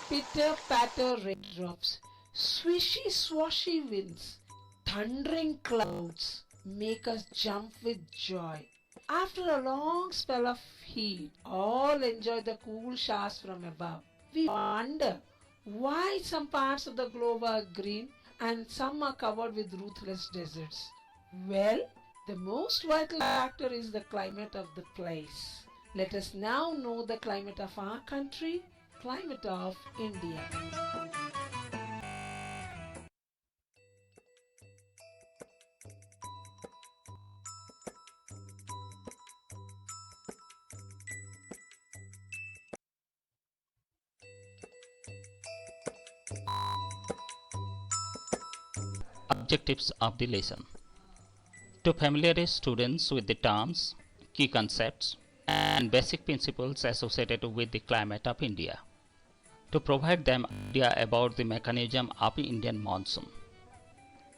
Pitter-patter raindrops, swishy swashy winds, thundering clouds make us jump with joy. After a long spell of heat, all enjoy the cool showers from above. We wonder why some parts of the globe are green and some are covered with ruthless deserts. Well, the most vital factor is the climate of the place. Let us now know the climate of our country, climate of India. Objectives of the lesson: to familiarize students with the terms, key concepts, and basic principles associated with the climate of India, to provide them idea about the mechanism of Indian monsoon,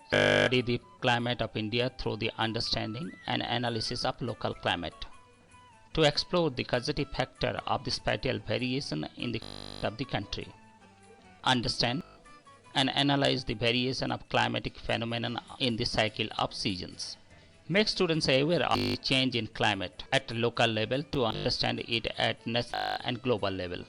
study the climate of India through the understanding and analysis of local climate, to explore the causative factor of the spatial variation in the climate of the country, understand and analyze the variation of climatic phenomena in the cycle of seasons. Make students aware of the change in climate at local level to understand it at national and global level.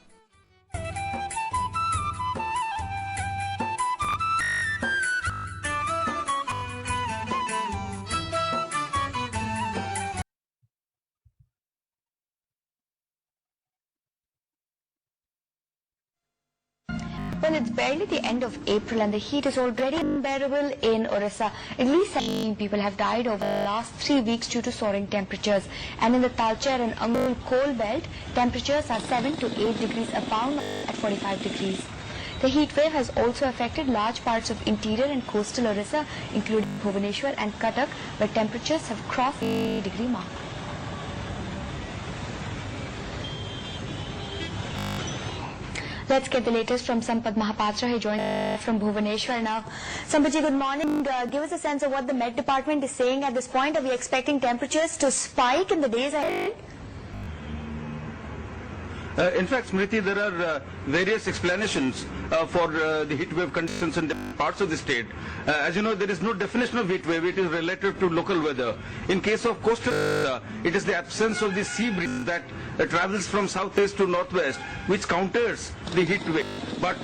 Well, it's barely the end of April and the heat is already unbearable in Orissa. At least 17 people have died over the last 3 weeks due to soaring temperatures. And in the Talcher and Angul coal belt, temperatures are 7 to 8 degrees above at 45 degrees. The heat wave has also affected large parts of interior and coastal Orissa, including Bhubaneswar and Cuttack, where temperatures have crossed the 80-degree mark. Let's get the latest from Sampath Mahapatra, who joins us from Bhubaneswar now. Sampathji, good morning. Give us a sense of what the Met Department is saying at this point. Are we expecting temperatures to spike in the days ahead? In fact, Smriti, there are various explanations for the heat wave conditions in different parts of the state. As you know, there is no definition of heat wave. It is relative to local weather. In case of coastal it is the absence of the sea breeze that travels from southwest to northwest, which counters the heat wave. But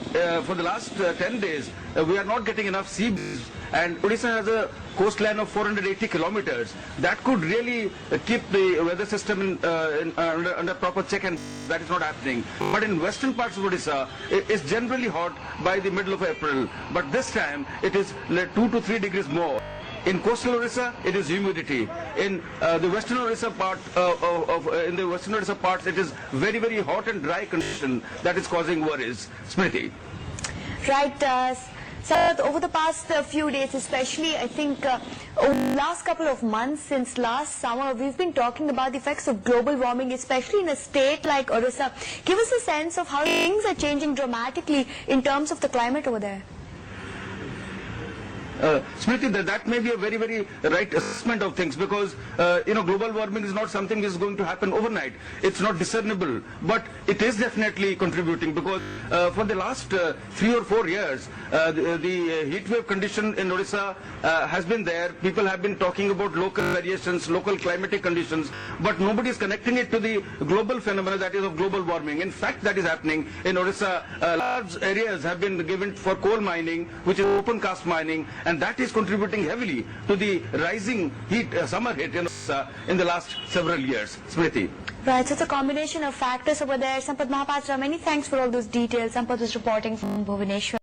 for the last 10 days, we are not getting enough sea breeze. And Odisha has a coastline of 480 kilometers. That could really keep the weather system under proper check, and that is not happening. But in western parts of Odisha, it's generally hot by the middle of April. But this time, it is 2 to 3 degrees more. In coastal Orissa, it is humidity. In the western Orissa part, in the western Orissa parts, it is very, very hot and dry condition that is causing worries. Smriti. Right. So over the past few days, especially I think over the last couple of months since last summer, we've been talking about the effects of global warming, especially in a state like Orissa. Give us a sense of how things are changing dramatically in terms of the climate over there. Smriti, that may be a very, very right assessment of things, because global warming is not something that is going to happen overnight. It's not discernible, but it is definitely contributing, because for the last 3 or 4 years, the heat wave condition in Odisha has been there. People have been talking about local variations, local climatic conditions, but nobody is connecting it to the global phenomena, that is of global warming. In fact, that is happening in Odisha. Large areas have been given for coal mining, which is open cast mining, and that is contributing heavily to the rising heat, summer heat in the last several years. Smriti. Right, so it's a combination of factors over there. Sampath Mahapatra, many thanks for all those details. Sampath was reporting from Bhubaneswar.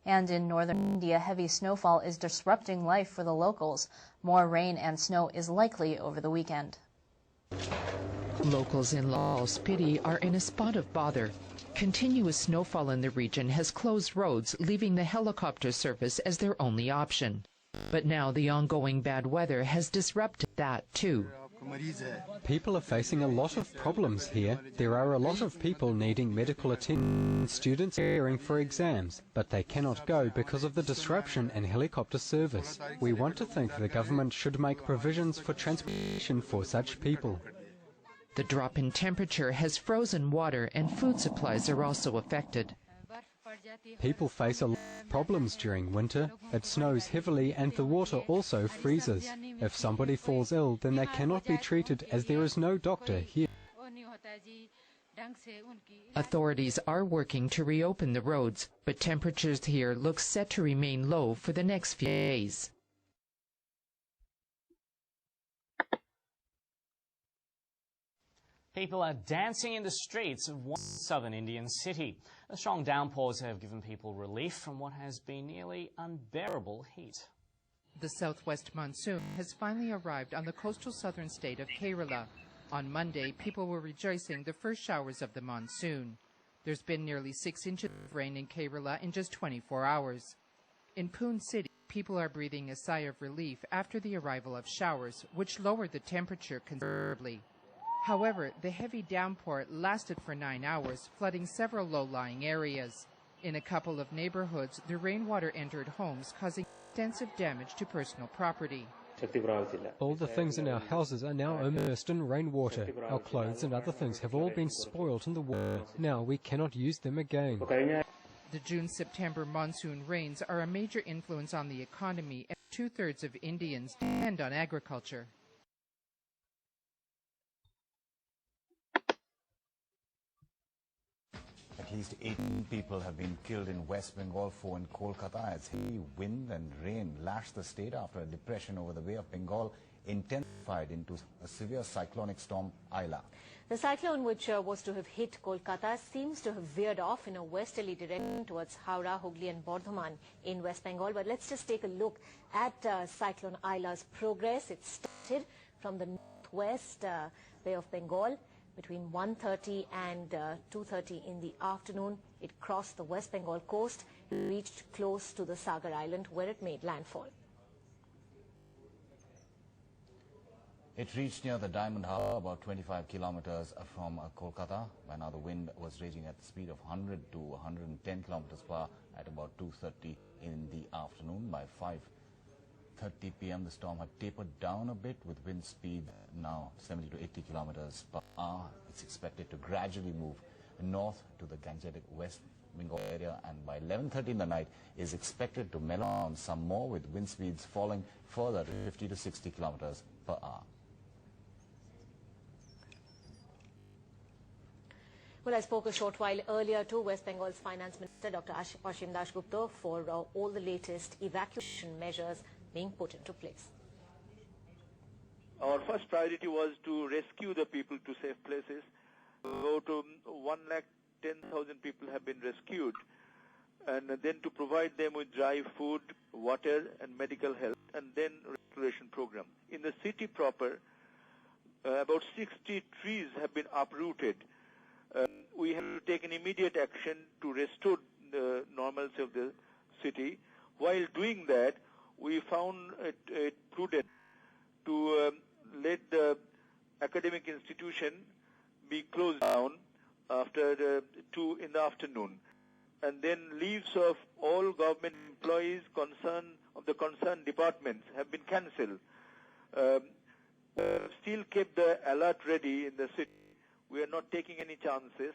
And in northern India, heavy snowfall is disrupting life for the locals. More rain and snow is likely over the weekend. Locals in Lahaul Spiti are in a spot of bother. Continuous snowfall in the region has closed roads, leaving the helicopter service as their only option. But now the ongoing bad weather has disrupted that too. People are facing a lot of problems here. There are a lot of people needing medical attention, students preparing for exams, but they cannot go because of the disruption in helicopter service. We want to think the government should make provisions for transportation for such people. The drop in temperature has frozen water and food supplies are also affected. People face a lot of problems during winter. It snows heavily and the water also freezes. If somebody falls ill, then they cannot be treated as there is no doctor here. Authorities are working to reopen the roads, but temperatures here look set to remain low for the next few days. People are dancing in the streets of one southern Indian city. The strong downpours have given people relief from what has been nearly unbearable heat. The southwest monsoon has finally arrived on the coastal southern state of Kerala. On Monday, people were rejoicing the first showers of the monsoon. There's been nearly 6 inches of rain in Kerala in just 24 hours. In Pune City, people are breathing a sigh of relief after the arrival of showers, which lowered the temperature considerably. However, the heavy downpour lasted for 9 hours, flooding several low-lying areas. In a couple of neighborhoods, the rainwater entered homes, causing extensive damage to personal property. All the things in our houses are now immersed in rainwater. Our clothes and other things have all been spoilt in the water. Now we cannot use them again. The June-September monsoon rains are a major influence on the economy, and 2/3 of Indians depend on agriculture. At least 18 people have been killed in West Bengal, 4 in Kolkata, as heavy wind and rain lashed the state after a depression over the Bay of Bengal intensified into a severe cyclonic storm, Aila. The cyclone, which was to have hit Kolkata, seems to have veered off in a westerly direction towards Howrah, Hooghly and Bardhaman in West Bengal. But let's just take a look at Cyclone Aila's progress. It started from the northwest Bay of Bengal. Between 1:30 and 2:30 in the afternoon, it crossed the West Bengal coast, reached close to the Sagar Island, where it made landfall. It reached near the Diamond Harbour, about 25 kilometers from Kolkata. By now, the wind was raging at the speed of 100 to 110 kilometers per hour at about 2:30 in the afternoon. By 5:30 p.m., the storm had tapered down a bit with wind speed now 70 to 80 kilometers per hour. It's expected to gradually move north to the Gangetic West Bengal area, and by 11:30 in the night is expected to mellow down some more, with wind speeds falling further to 50 to 60 kilometers per hour. Well, I spoke a short while earlier to West Bengal's Finance Minister, Dr. Ashim Dasgupta, for all the latest evacuation measures being put into place. Our first priority was to rescue the people to safe places. About 110,000 people have been rescued, and then to provide them with dry food, water and medical help, and then restoration program. In the city proper, about 60 trees have been uprooted. We have to take an immediate action to restore the normalcy of the city. While doing that, we found it prudent to let the academic institution be closed down after 2 in the afternoon, and then leaves of all government employees of the concerned departments have been cancelled. Still kept the alert ready in the city. We are not taking any chances.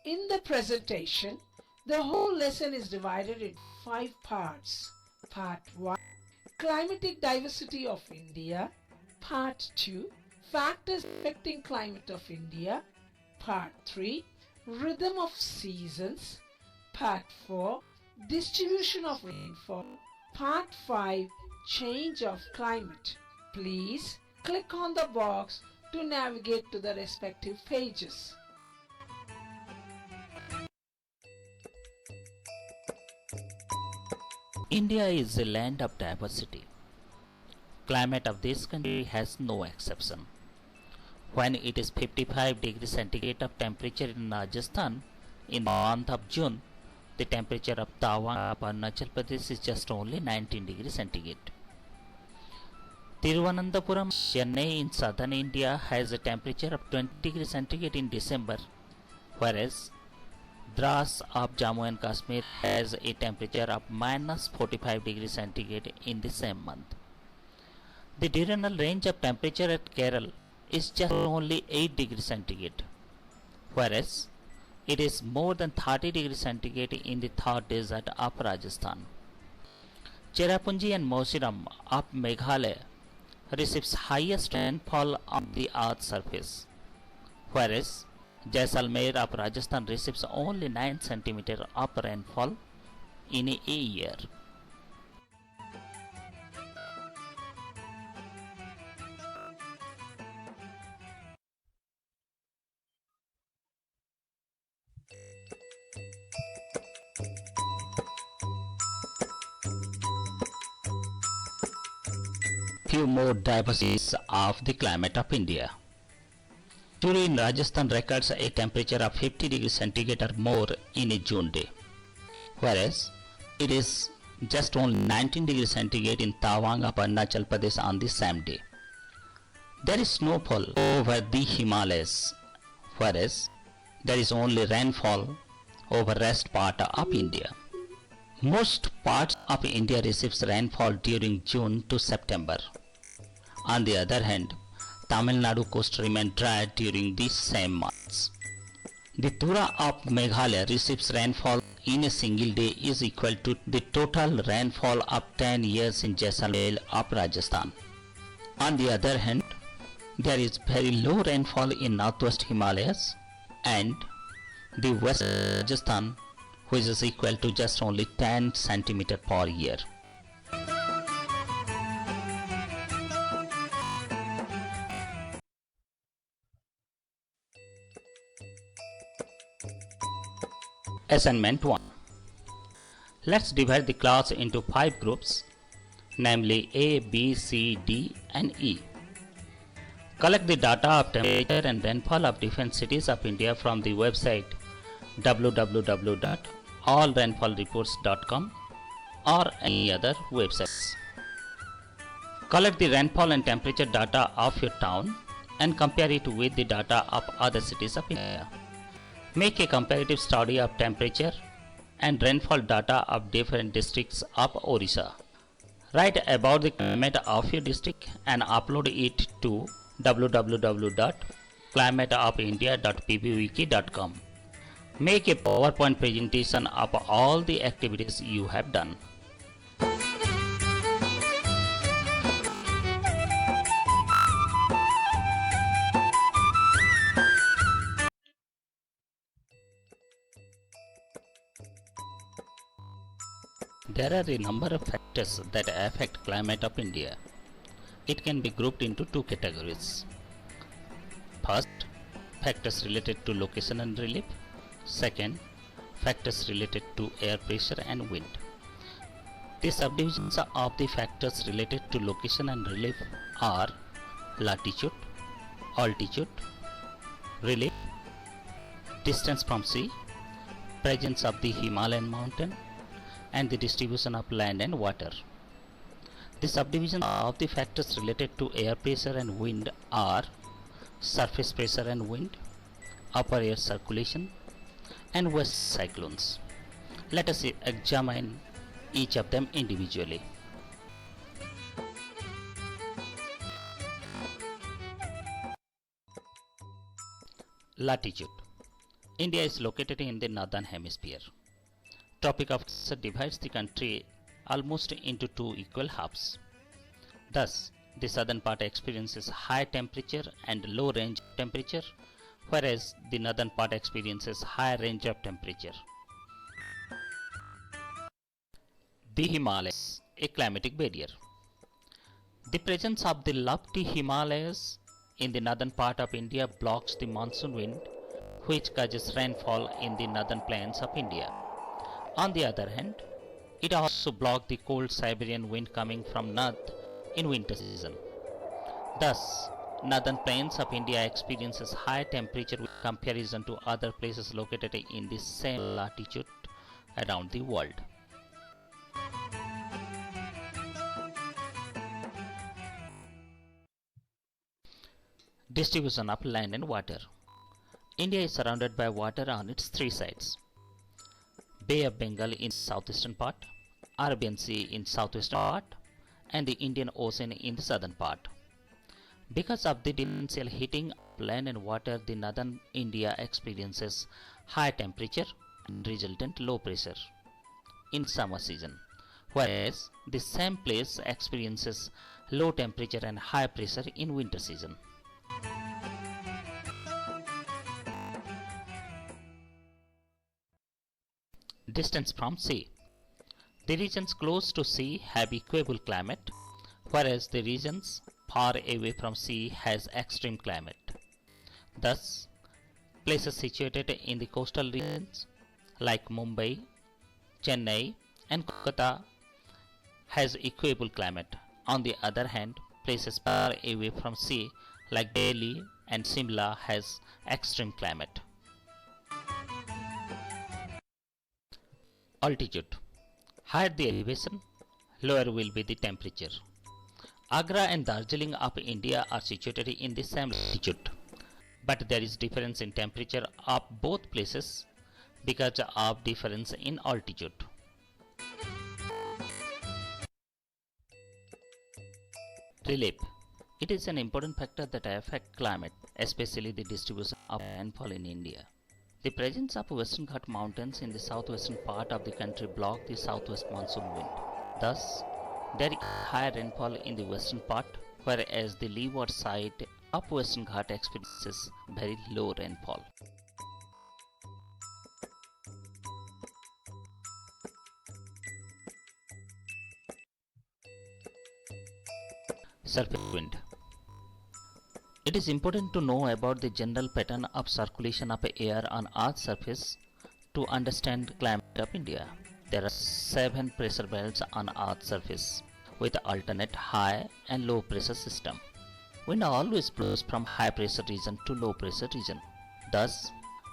In the presentation, the whole lesson is divided in 5 parts. Part 1, Climatic Diversity of India. Part 2, Factors Affecting Climate of India. Part 3, Rhythm of Seasons. Part 4, Distribution of Rainfall. Part 5, Change of Climate. Please click on the box to navigate to the respective pages. India is a land of diversity. Climate of this country has no exception. When it is 55 degrees centigrade of temperature in Rajasthan in the month of June, the temperature of Tawang of Arunachal Pradesh is just only 19 degrees centigrade. Tiruvananthapuram, Chennai in southern India has a temperature of 20 degrees centigrade in December, whereas Dras of Jammu and Kashmir has a temperature of minus 45 degrees centigrade in the same month. The diurnal range of temperature at Kerala is just only 8 degrees centigrade, whereas it is more than 30 degrees centigrade in the Thar desert of Rajasthan. Cherrapunji and Mausiram of Meghalaya receives highest rainfall on the earth's surface, whereas Jaisalmer of Rajasthan receives only 9 cm of rainfall in a year. Few more diversities of the climate of India. Today in Rajasthan records a temperature of 50 degrees centigrade or more in a June day, whereas it is just only 19 degrees centigrade in Tawang of Arunachal Pradesh on the same day. There is snowfall over the Himalayas, whereas there is only rainfall over rest part of India. Most parts of India receives rainfall during June to September. On the other hand, Tamil Nadu coast remains dry during these same months. The Tura of Meghalaya receives rainfall in a single day is equal to the total rainfall of 10 years in Jaisalmer of Rajasthan. On the other hand, there is very low rainfall in northwest Himalayas and the west Rajasthan, which is equal to just only 10 cm per year. Assignment 1. Let's divide the class into 5 groups, namely A, B, C, D and E. Collect the data of temperature and rainfall of different cities of India from the website www.allrainfallreports.com or any other websites. Collect the rainfall and temperature data of your town and compare it with the data of other cities of India. Make a comparative study of temperature and rainfall data of different districts of Orissa. Write about the climate of your district and upload it to www.climateofindia.pbwiki.com. Make a PowerPoint presentation of all the activities you have done. There are a number of factors that affect climate of India. It can be grouped into 2 categories. First, factors related to location and relief. Second, factors related to air pressure and wind. The subdivisions of the factors related to location and relief are latitude, altitude, relief, distance from sea, presence of the Himalayan mountain, and the distribution of land and water. The subdivisions of the factors related to air pressure and wind are surface pressure and wind, upper air circulation, and west cyclones. Let us examine each of them individually. Latitude. India is located in the northern hemisphere. Tropic of Cancer divides the country almost into 2 equal halves. Thus, the southern part experiences high temperature and low range of temperature, whereas the northern part experiences high range of temperature. The Himalayas, a climatic barrier. The presence of the lofty Himalayas in the northern part of India blocks the monsoon wind, which causes rainfall in the northern plains of India. On the other hand, it also blocks the cold Siberian wind coming from north in winter season. Thus, northern plains of India experiences high temperature with comparison to other places located in the same latitude around the world. Distribution of land and water. India is surrounded by water on its three sides. Bay of Bengal in southeastern part, Arabian Sea in southwestern part, and the Indian Ocean in the southern part. Because of the differential heating of land and water, the northern India experiences high temperature and resultant low pressure in summer season, whereas the same place experiences low temperature and high pressure in winter season. Distance from sea. The regions close to sea have equable climate, whereas the regions far away from sea has extreme climate. Thus, places situated in the coastal regions like Mumbai, Chennai and Kolkata has equable climate. On the other hand, places far away from sea like Delhi and Simla has extreme climate. Altitude. Higher the elevation, lower will be the temperature. Agra and Darjeeling of India are situated in the same latitude, but there is difference in temperature of both places because of difference in altitude. Relief. It is an important factor that affects climate, especially the distribution of rainfall in India. The presence of Western Ghat mountains in the southwestern part of the country block the southwest monsoon wind. Thus, there is higher rainfall in the western part, whereas the leeward side of Western Ghat experiences very low rainfall. Surface wind. It is important to know about the general pattern of circulation of air on Earth's surface to understand climate of India. There are 7 pressure belts on Earth's surface with alternate high and low pressure system. Wind always blows from high pressure region to low pressure region. Thus,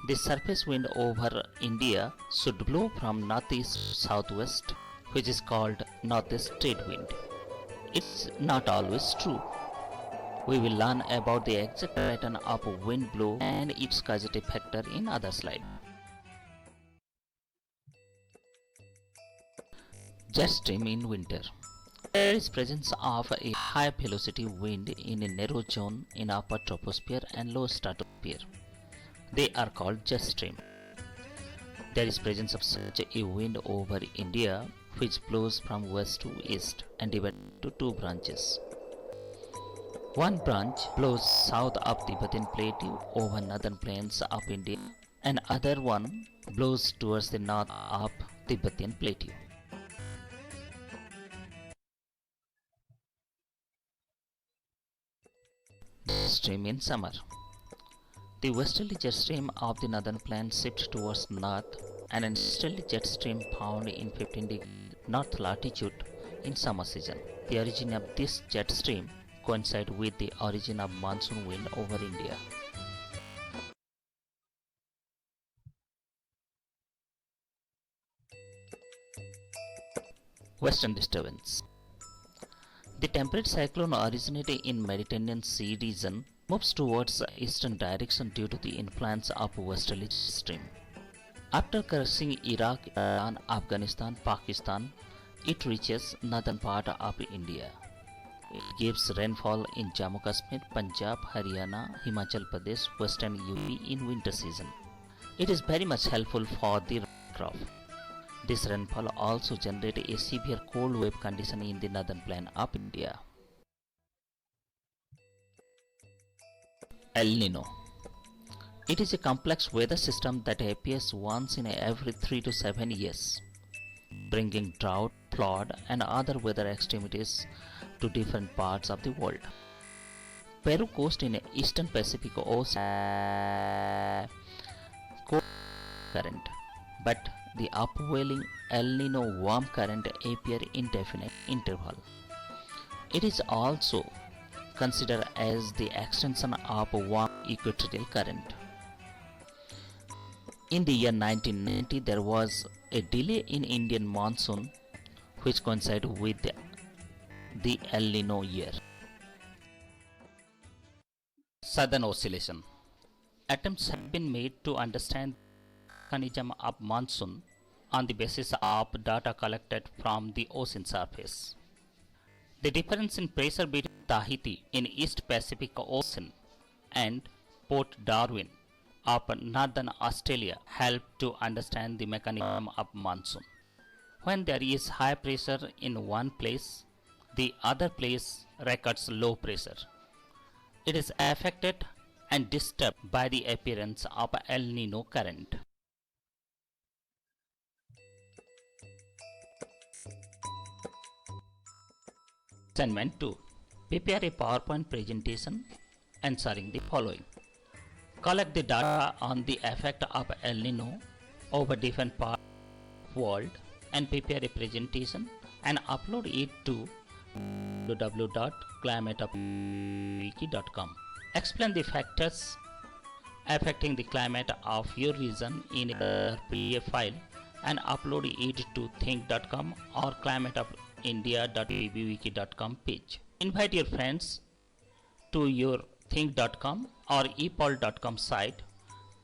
the surface wind over India should blow from northeast to southwest, which is called northeast trade wind. It's not always true. We will learn about the exact pattern of wind blow and its causative factor in other slide. Jet stream in winter. There is presence of a high velocity wind in a narrow zone in upper troposphere and low stratosphere. They are called jet stream. There is presence of such a wind over India which blows from west to east and divided into 2 branches. One branch blows south of Tibetan Plateau over northern plains of India and other one blows towards the north of Tibetan Plateau. Jet stream in summer. The westerly jet stream of the northern plains shifts towards north and an easterly jet stream found in 15 degrees north latitude in summer season. The origin of this jet stream coincide with the origin of monsoon wind over India. Western disturbance. The temperate cyclone originating in Mediterranean Sea region moves towards eastern direction due to the influence of westerly jet stream. After crossing Iraq, Iran, Afghanistan, Pakistan, it reaches northern part of India. It gives rainfall in Jammu Kashmir, Punjab, Haryana, Himachal Pradesh, Western UP in winter season. It is very much helpful for the crop. This rainfall also generates a severe cold wave condition in the northern plain of India. El Nino. It is a complex weather system that appears once in every 3 to 7 years, bringing drought, flood and other weather extremities to different parts of the world. Peru coast in eastern Pacific Ocean cold current, but the upwelling El Nino warm current appear in definite interval. It is also considered as the extension of a warm equatorial current. In the year 1990, there was a delay in Indian monsoon which coincide with the El Nino year. Southern Oscillation. Attempts have been made to understand the mechanism of monsoon on the basis of data collected from the ocean surface. The difference in pressure between Tahiti in East Pacific Ocean and Port Darwin of Northern Australia help to understand the mechanism of monsoon. When there is high pressure in one place, the other place records low pressure. It is affected and disturbed by the appearance of El Nino current. Assignment 2. Prepare a PowerPoint presentation answering the following. Collect the data on the effect of El Nino over different parts of the world and prepare a presentation and upload it to www.climateofwiki.com. Explain the factors affecting the climate of your region in a PDF file and upload it to think.com or climateofindia.bbwiki.com page. Invite your friends to your think.com or epol.com site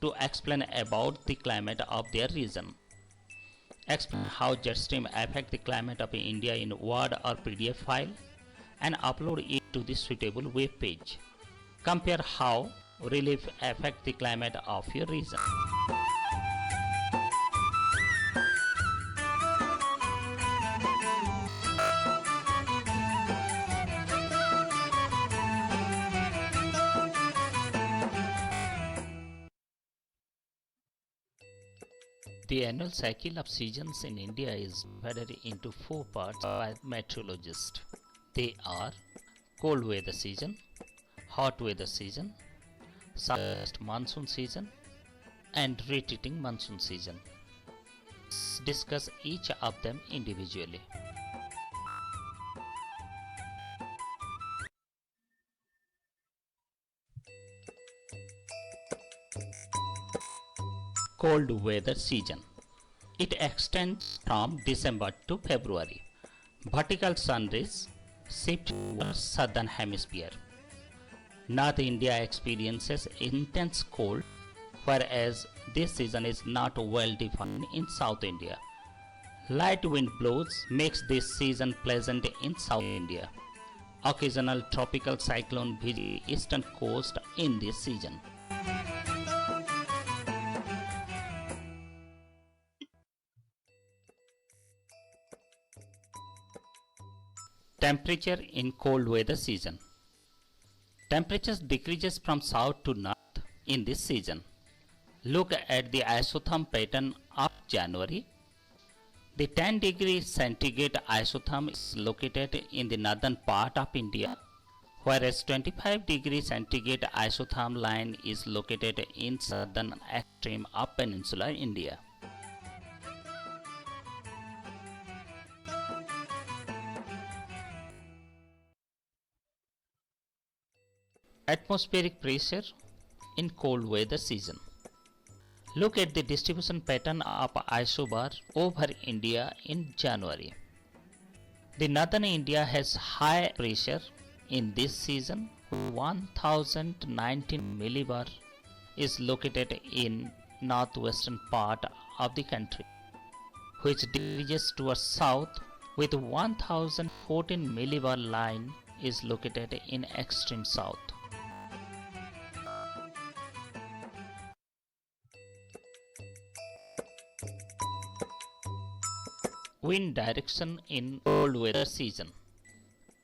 to explain about the climate of their region. Explain how jet stream affect the climate of India in Word or PDF file and upload it to the suitable web page. Compare how relief affect the climate of your region. The annual cycle of seasons in India is divided into 4 parts by meteorologists. They are cold weather season, hot weather season, southwest monsoon season, and retreating monsoon season. Let's discuss each of them individually. Cold weather season. It extends from December to February. Vertical sun rays shift towards southern hemisphere. North India experiences intense cold, whereas this season is not well defined in South India. Light wind blows makes this season pleasant in South India. Occasional tropical cyclone visit eastern coast in this season. Temperature in cold weather season. Temperatures decreases from south to north in this season. Look at the isotherm pattern of January. The 10 degrees centigrade isotherm is located in the northern part of India, whereas 25 degrees centigrade isotherm line is located in southern extreme of peninsular India. Atmospheric pressure in cold weather season. Look at the distribution pattern of isobar over India in January. The northern India has high pressure in this season. 1019 millibar is located in northwestern part of the country, which decreases towards south with 1014 millibar line is located in extreme south. Wind direction in cold weather season.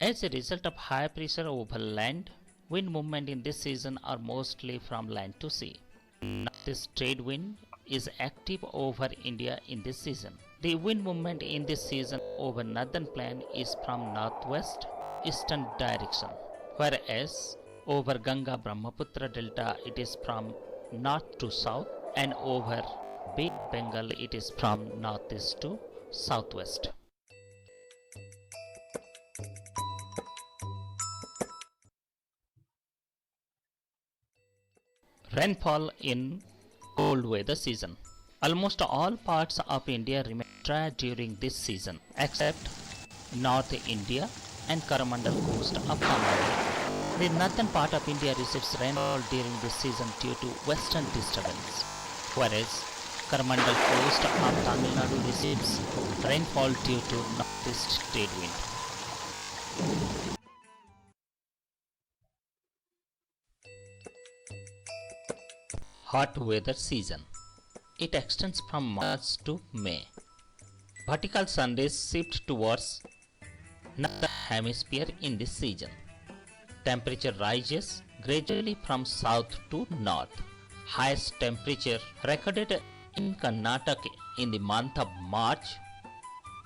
As a result of high pressure over land, wind movement in this season are mostly from land to sea. Northeast trade wind is active over India in this season. The wind movement in this season over northern plain is from northwest eastern direction, whereas over Ganga Brahmaputra delta it is from north to south, and over Bay of Bengal it is from northeast to southwest. Rainfall in cold weather season. Almost all parts of India remain dry during this season, except North India and Coromandel coast of Tamil Nadu. The northern part of India receives rainfall during this season due to western disturbance, whereas Coromandel coast of Tamil Nadu receives rainfall due to northeast trade wind. Hot weather season. It extends from March to May. Vertical sun rays shift towards northern hemisphere in this season. Temperature rises gradually from south to north. Highest temperature recorded in Karnataka in the month of March,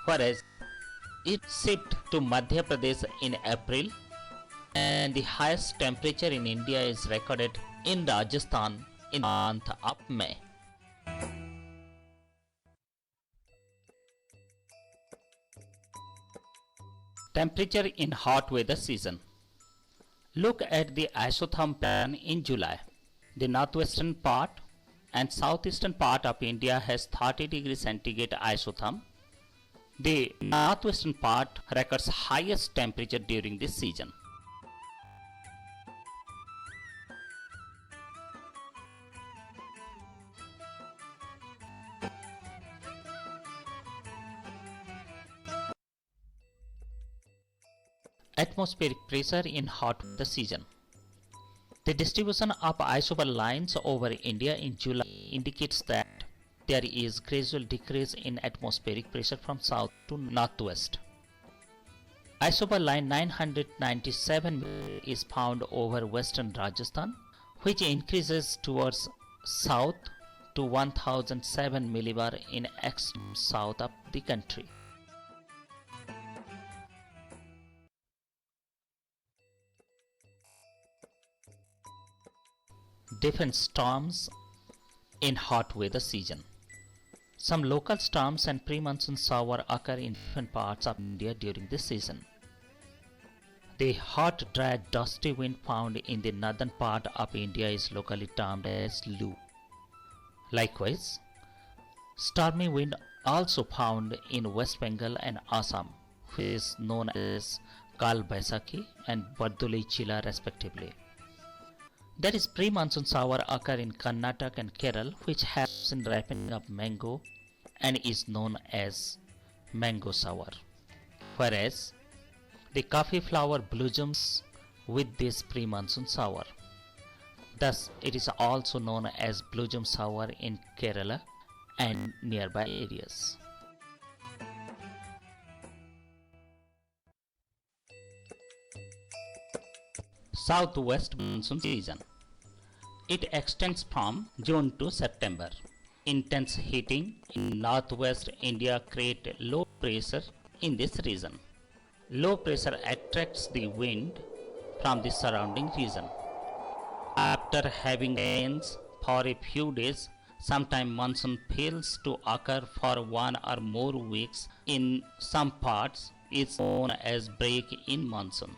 whereas it shifted to Madhya Pradesh in April, and the highest temperature in India is recorded in Rajasthan in the month of May. Temperature in hot weather season. Look at the isotherm pattern in July. The northwestern part and southeastern part of India has 30 degrees centigrade isotherm. The northwestern part records highest temperature during this season. Atmospheric pressure in hot weather season. The distribution of isobar lines over India in July indicates that there is gradual decrease in atmospheric pressure from south to northwest. Isobar line 997 is found over western Rajasthan, which increases towards south to 1007 millibar in extreme south of the country. Different storms in hot weather season. Some local storms and pre-monsoon shower occur in different parts of India during this season. The hot, dry, dusty wind found in the northern part of India is locally termed as Loo. Likewise, stormy wind also found in West Bengal and Assam, which is known as Kal Baisakhi and Bardoli Chila respectively. There is pre-monsoon shower occur in Karnataka and Kerala, which helps in ripening of mango and is known as mango shower. Whereas the coffee flower blossoms with this pre-monsoon shower. Thus, it is also known as blossom shower in Kerala and nearby areas. Southwest monsoon season. It extends from June to September. Intense heating in northwest India creates low pressure in this region. Low pressure attracts the wind from the surrounding region. After having rains for a few days, sometimes monsoon fails to occur for 1 or more weeks in some parts. Is known as break in monsoon.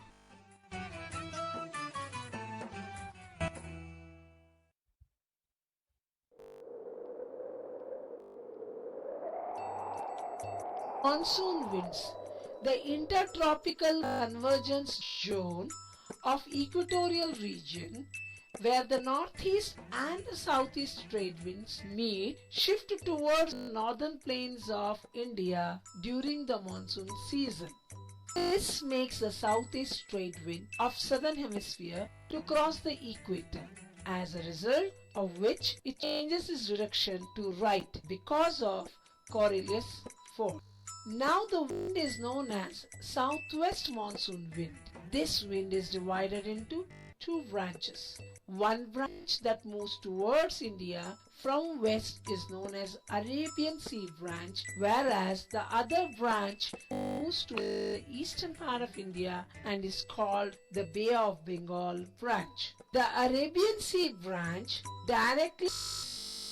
Monsoon winds. The intertropical convergence zone of equatorial region where the northeast and the southeast trade winds meet shift towards northern plains of India during the monsoon season. This makes the southeast trade wind of southern hemisphere to cross the equator, as a result of which it changes its direction to right because of Coriolis force. Now the wind is known as southwest monsoon wind. This wind is divided into two branches. One branch that moves towards India from west is known as Arabian Sea branch, whereas the other branch moves to the eastern part of India and is called the Bay of Bengal branch. The Arabian Sea branch directly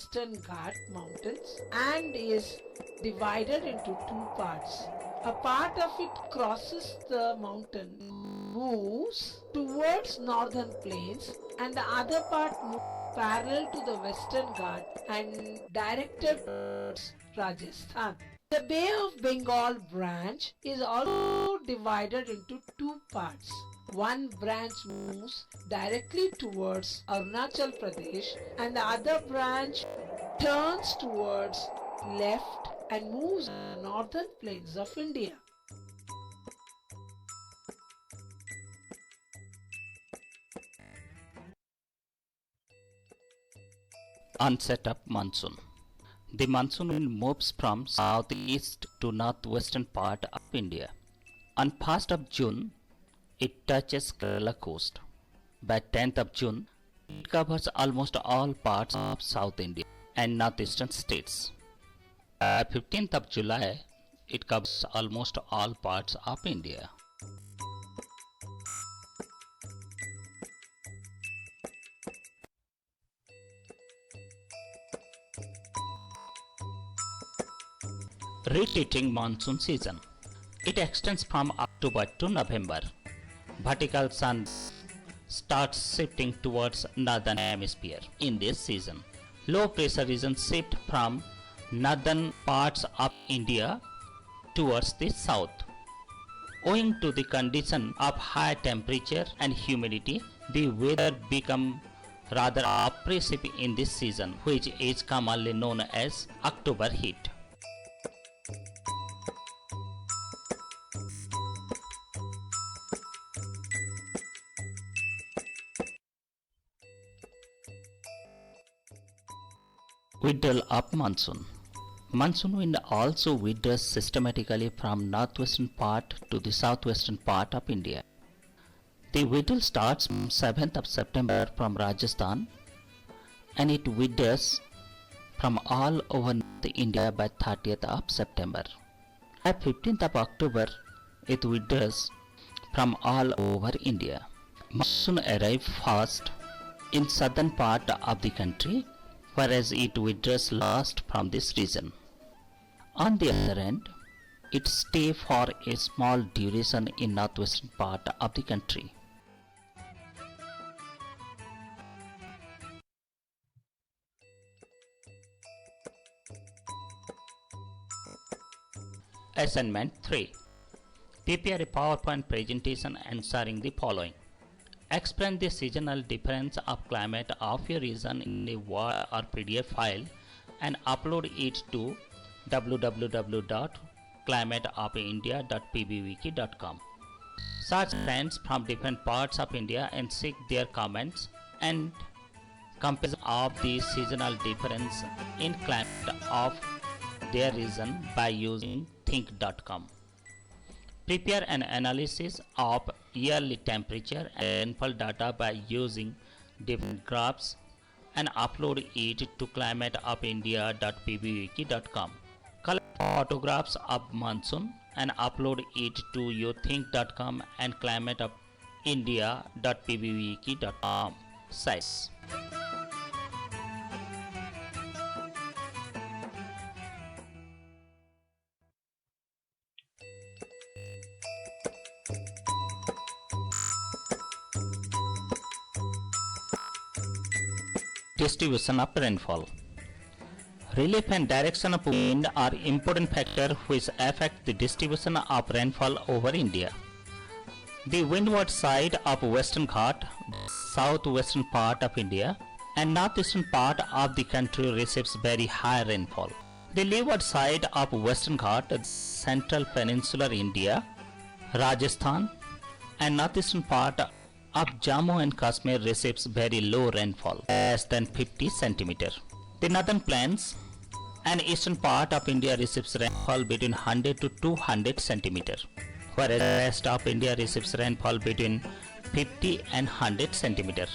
Eastern Ghat mountains and is divided into two parts. A part of it crosses the mountain, moves towards northern plains, and the other part moves parallel to the Western Ghats and directed towards Rajasthan. The Bay of Bengal branch is also divided into two parts. One branch moves directly towards Arunachal Pradesh and the other branch turns towards left and moves on the northern plains of India. Onset of monsoon. The monsoon wind moves from southeast to northwestern part of India. On 1st of June, it touches Kerala coast. By 10th of June, it covers almost all parts of South India and northeastern states. By 15th of July, it covers almost all parts of India. Retreating monsoon season. It extends from October to November. Vertical sun starts shifting towards northern hemisphere in this season. Low pressure regions shift from northern parts of India towards the south. Owing to the condition of high temperature and humidity, the weather becomes rather oppressive in this season, which is commonly known as October heat. Withdrawal of monsoon. Monsoon wind also withdraws systematically from northwestern part to the southwestern part of India. The withdrawal starts from 7th of September from Rajasthan and it withdraws from all over India by 30th of September. By 15th of October, it withdraws from all over India. Monsoon arrives first in southern part of the country, whereas it withdraws last from this region. On the other hand, it stays for a small duration in northwestern part of the country. Assignment 3. Prepare a PowerPoint presentation answering the following. Explain the seasonal difference of climate of your region in a Word or PDF file and upload it to www.climateofindia.pbwiki.com. Search friends from different parts of India and seek their comments and comparison of the seasonal difference in climate of their region by using think.com. Prepare an analysis of yearly temperature and rainfall data by using different graphs and upload it to climateofindia.pbwiki.com. Collect photographs of monsoon and upload it to your think.com and climateofindia.pbwiki.com sites. Distribution of rainfall. Relief and direction of wind are important factors which affect the distribution of rainfall over India. The windward side of Western Ghat, southwestern part of India, and northeastern part of the country receives very high rainfall. The leeward side of Western Ghat, central peninsular India, Rajasthan, and northeastern part of Jammu and Kashmir receives very low rainfall, less than 50 centimeters. The northern plains and eastern part of India receives rainfall between 100 to 200 centimeters, whereas the rest of India receives rainfall between 50 and 100 centimeters.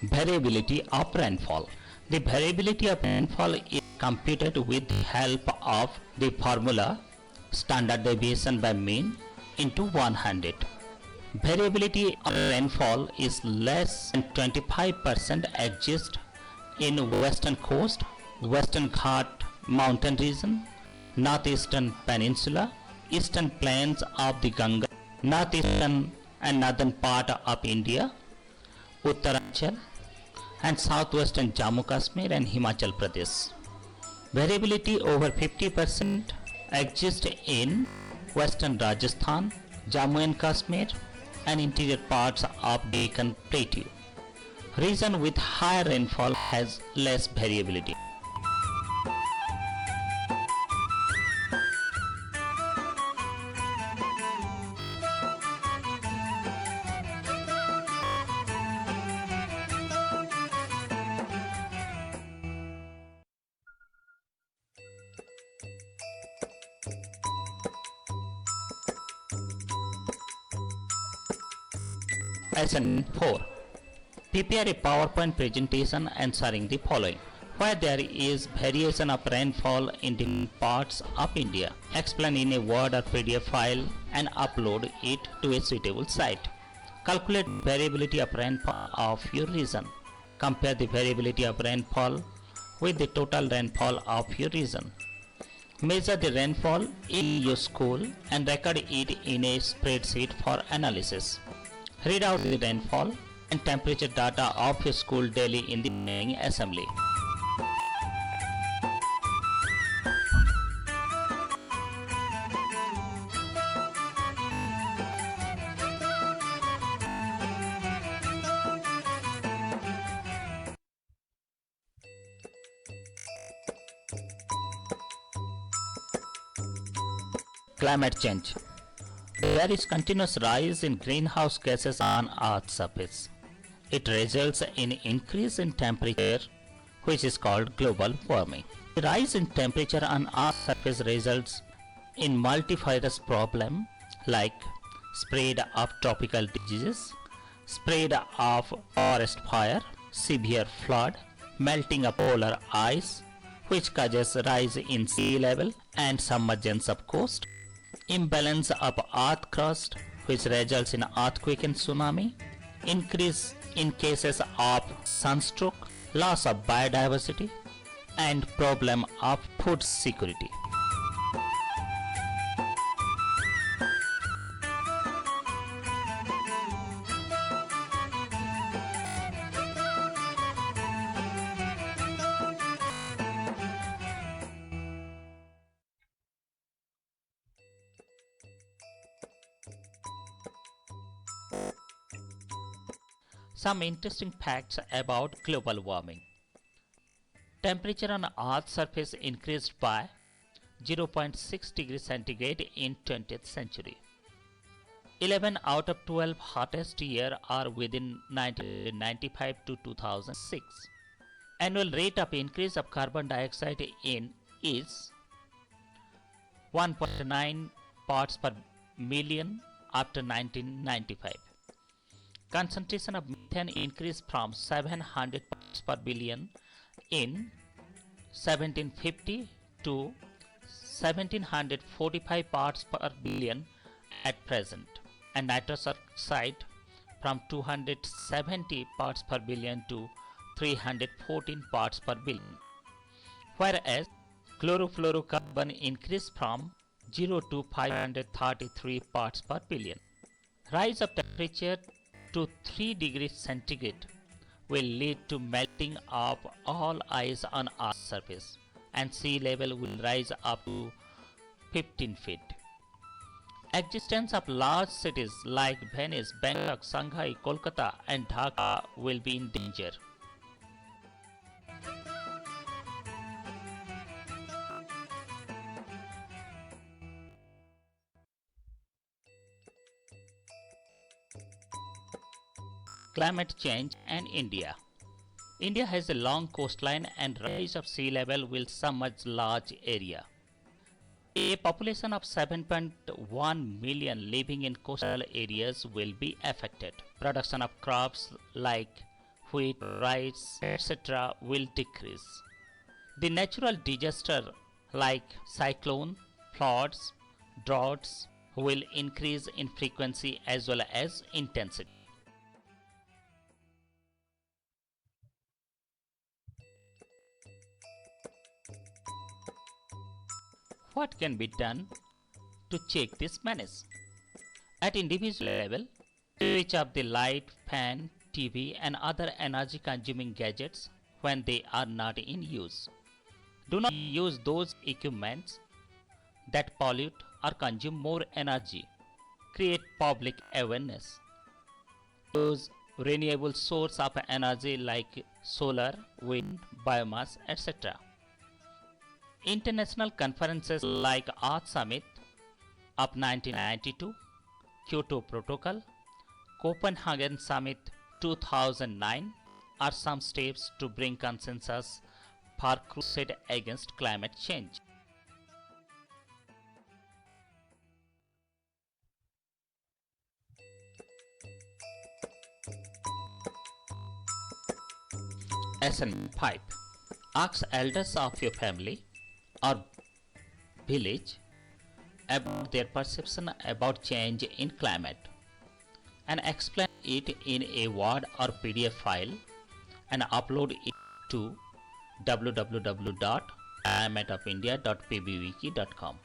Variability of rainfall. The variability of rainfall is computed with the help of the formula standard deviation by mean into 100. Variability of rainfall is less than 25% exists in western coast, western Ghat mountain region, northeastern peninsula, eastern plains of the Ganga, northeastern and northern part of India, Uttaranchal, and southwestern Jammu Kashmir and Himachal Pradesh. Variability over 50% exists in western Rajasthan, Jammu and Kashmir, and interior parts of Deccan Plateau. Region with higher rainfall has less variability. Lesson 4. Prepare a PowerPoint presentation answering the following. Where there is variation of rainfall in different parts of India, explain in a Word or PDF file and upload it to a suitable site. Calculate variability of rainfall of your region. Compare the variability of rainfall with the total rainfall of your region. Measure the rainfall in your school and record it in a spreadsheet for analysis. Read out the rainfall and temperature data of your school daily in the morning assembly. Climate change. There is continuous rise in greenhouse gases on Earth's surface. It results in increase in temperature, which is called global warming. The rise in temperature on Earth's surface results in multifarious problems like spread of tropical diseases, spread of forest fire, severe flood, melting of polar ice, which causes rise in sea level and submergence of coast, imbalance of earth crust, which results in earthquake and tsunami, increase in cases of sunstroke, loss of biodiversity, and problem of food security. Some interesting facts about global warming. Temperature on Earth's surface increased by 0.6 degrees centigrade in 20th century. 11 out of 12 hottest years are within 1995 to 2006. Annual rate of increase of carbon dioxide in is 1.9 parts per million after 1995. Concentration of methane increased from 700 parts per billion in 1750 to 1745 parts per billion at present, and nitrous oxide from 270 parts per billion to 314 parts per billion, whereas chlorofluorocarbon increased from 0 to 533 parts per billion. Rise of temperature to 3 degrees centigrade will lead to melting of all ice on Earth's surface, and sea level will rise up to 15 feet. Existence of large cities like Venice, Bangkok, Shanghai, Kolkata and Dhaka will be in danger. Climate change and India. India has a long coastline and rise of sea level will submerge large area. A population of 7.1 million living in coastal areas will be affected. Production of crops like wheat, rice, etc. will decrease. The natural disaster like cyclone, floods, droughts, will increase in frequency as well as intensity. What can be done to check this menace? At individual level, switch off the light, fan, TV and other energy consuming gadgets when they are not in use. Do not use those equipments that pollute or consume more energy. Create public awareness. Use renewable source of energy like solar, wind, biomass, etc. International conferences like Earth Summit of 1992, Kyoto Protocol, Copenhagen Summit 2009 are some steps to bring consensus for crusade against climate change. Lesson 5. Ask elders of your family or village about their perception about change in climate and explain it in a Word or PDF file and upload it to www.climateofindia.pbwiki.com.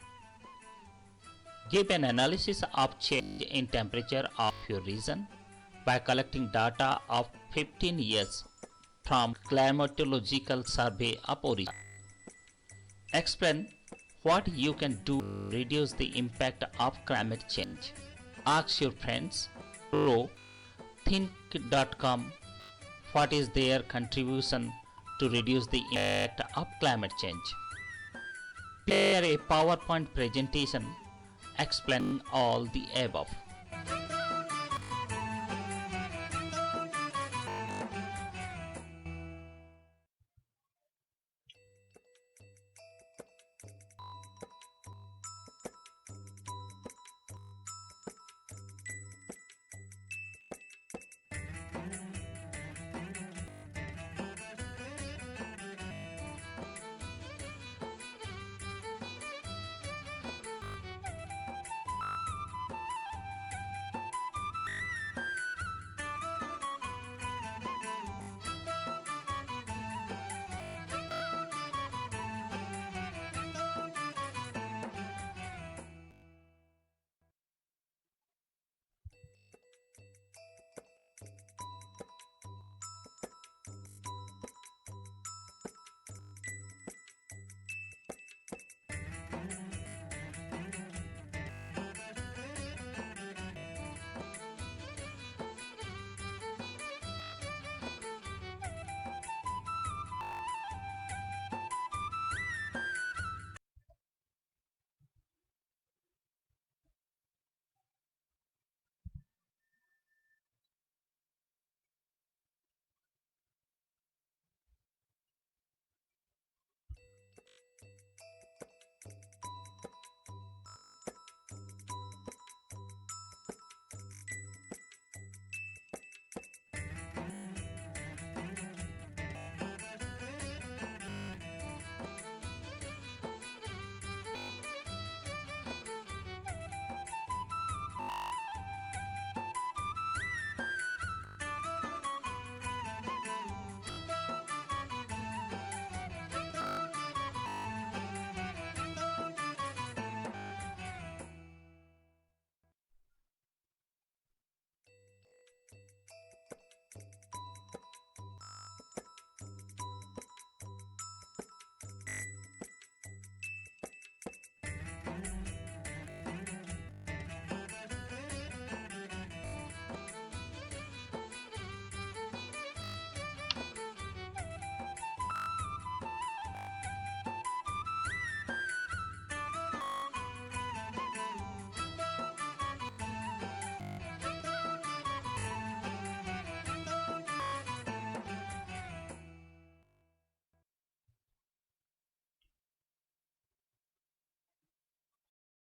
Give an analysis of change in temperature of your region by collecting data of 15 years from Climatological Survey of Origin. Explain what you can do to reduce the impact of climate change. Ask your friends through think.com what is their contribution to reduce the impact of climate change. Prepare a PowerPoint presentation explaining all the above.